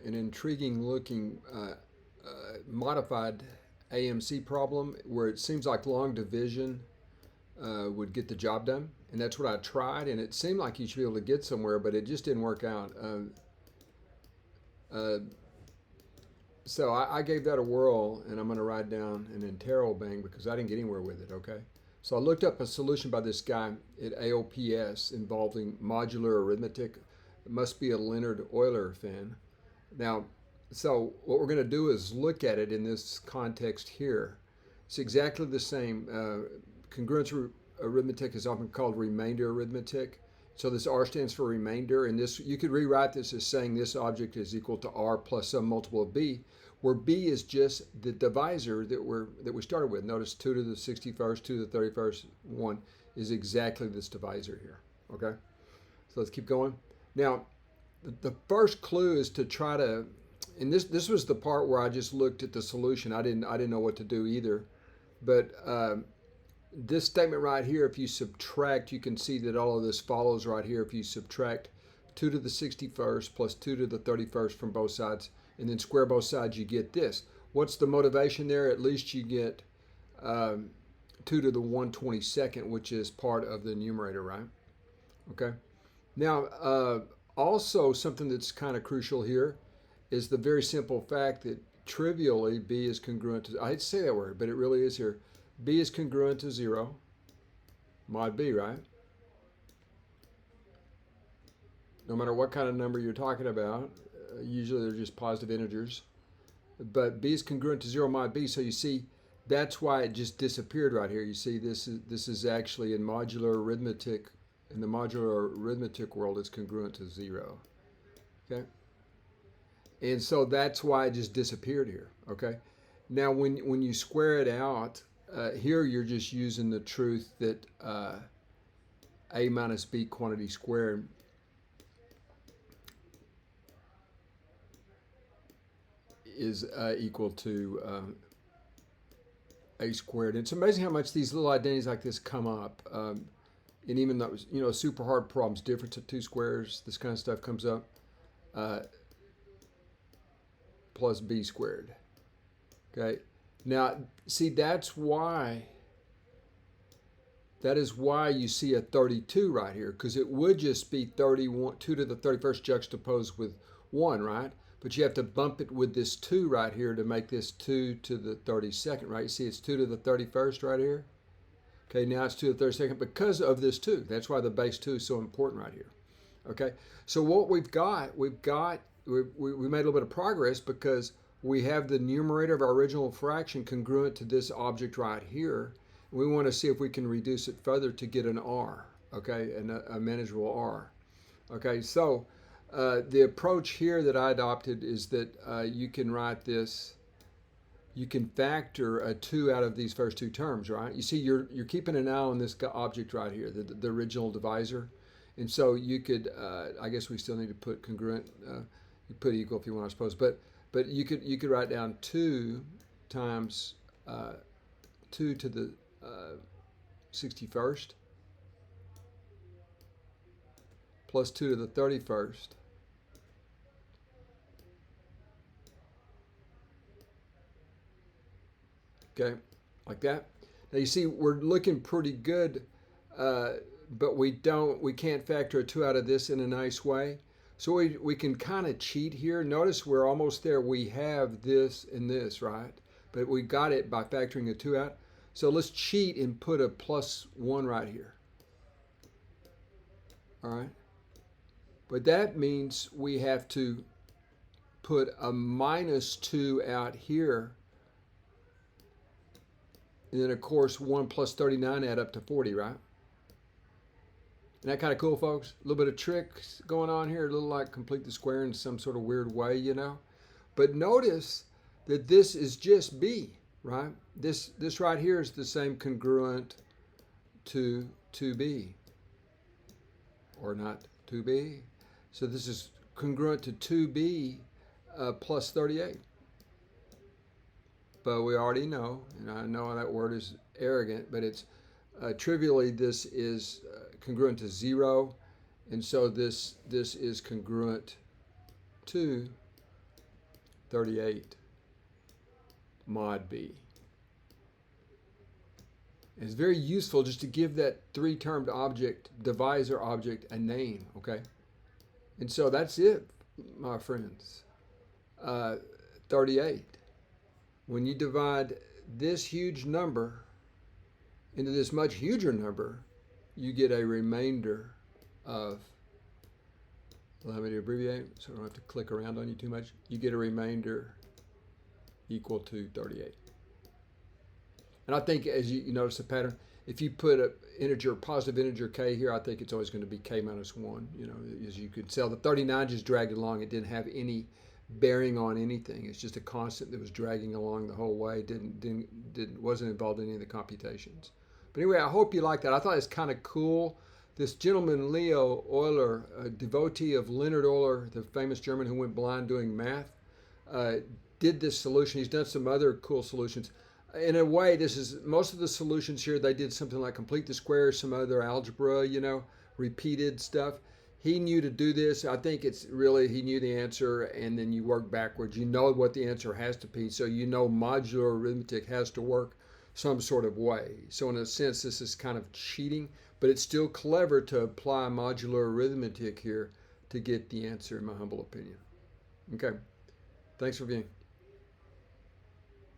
an intriguing looking modified AMC problem where it seems like long division would get the job done, and that's what I tried, and it seemed like you should be able to get somewhere, but it just didn't work out. So I gave that a whirl, and I'm going to write down an interrobang because I didn't get anywhere with it, okay? So I looked up a solution by this guy at AoPS involving modular arithmetic. It must be a Leonard-Euler thing. Now, so what we're going to do is look at it in this context here. It's exactly the same. Congruence arithmetic is often called remainder arithmetic. So this R stands for remainder, and this you could rewrite this as saying this object is equal to R plus some multiple of B, where B is just the divisor that we started with. Notice 2 to the 61st, 2 to the 31st, 1 is exactly this divisor here. Okay, so let's keep going. Now, the first clue is to try to, and this was the part where I just looked at the solution. I didn't know what to do either, but this statement right here, if you subtract, you can see that all of this follows right here. If you subtract 2 to the 61st plus 2 to the 31st from both sides, and then square both sides, you get this. What's the motivation there? At least you get 2 to the 122nd, which is part of the numerator, right? Okay. Now, also something that's kind of crucial here is the very simple fact that trivially B is congruent to, I hate to say that word, but it really is here. B is congruent to 0, mod B, right? No matter what kind of number you're talking about, usually they're just positive integers. But B is congruent to 0 mod B, so you see that's why it just disappeared right here. You see this is actually in modular arithmetic, in the modular arithmetic world, it's congruent to 0. Okay? And so that's why it just disappeared here, okay? Now when you square it out, here you're just using the truth that A minus B quantity squared is equal to A squared. And it's amazing how much these little identities like this come up. And even though, you know, super hard problems, difference of two squares, this kind of stuff comes up. Plus B squared. Okay. Now, see, that is why you see a 32 right here, because it would just be 31, 2 to the 31st juxtaposed with 1, right? But you have to bump it with this 2 right here to make this 2 to the 32nd, right? You see it's 2 to the 31st right here. Okay, now it's 2 to the 32nd because of this 2. That's why the base 2 is so important right here. Okay, so what we made a little bit of progress because we have the numerator of our original fraction congruent to this object right here. We want to see if we can reduce it further to get an R, okay, and a manageable R. Okay, so the approach here that I adopted is that you can write this, you can factor a 2 out of these first two terms, right? You see, you're keeping an eye on this object right here, the original divisor. And so you could, I guess we still need to put congruent, you put equal if you want, I suppose, but you could write down 2 times 2 to the 61st plus 2 to the 31st. Okay, like that. Now you see we're looking pretty good, but we can't factor a 2 out of this in a nice way. So we can kind of cheat here. Notice we're almost there. We have this and this, right? But we got it by factoring a 2 out. So let's cheat and put a +1 right here. All right? But that means we have to put a -2 out here. And then, of course, 1 plus 39 add up to 40, right? Isn't that kind of cool, folks? A little bit of tricks going on here, a little like complete the square in some sort of weird way, you know? But notice that this is just B, right? This right here is the same congruent to 2B, or not 2B. So this is congruent to 2B plus 38. But we already know, and I know that word is arrogant, but it's trivially this is congruent to 0, and so this is congruent to 38 mod b. It's very useful just to give that three-termed object, divisor object, a name, okay? And so that's it, my friends. 38. When you divide this huge number into this much huger number, you get a remainder of, allow me to abbreviate so I don't have to click around on you too much. You get a remainder equal to 38. And I think, as you notice the pattern, if you put a integer, positive integer k here, I think it's always going to be k minus 1. You know, as you could tell, the 39 just dragged along. It didn't have any bearing on anything. It's just a constant that was dragging along the whole way. Wasn't involved in any of the computations. But anyway, I hope you like that. I thought it's kind of cool. This gentleman, Leo Euler, a devotee of Leonhard Euler, the famous German who went blind doing math, did this solution. He's done some other cool solutions. In a way, this is most of the solutions here. They did something like complete the square, some other algebra, you know, repeated stuff. He knew to do this. I think it's really, he knew the answer, and then you work backwards. You know what the answer has to be, so you know modular arithmetic has to work some sort of way. So in a sense, this is kind of cheating, but it's still clever to apply modular arithmetic here to get the answer, in my humble opinion. Okay, thanks for viewing.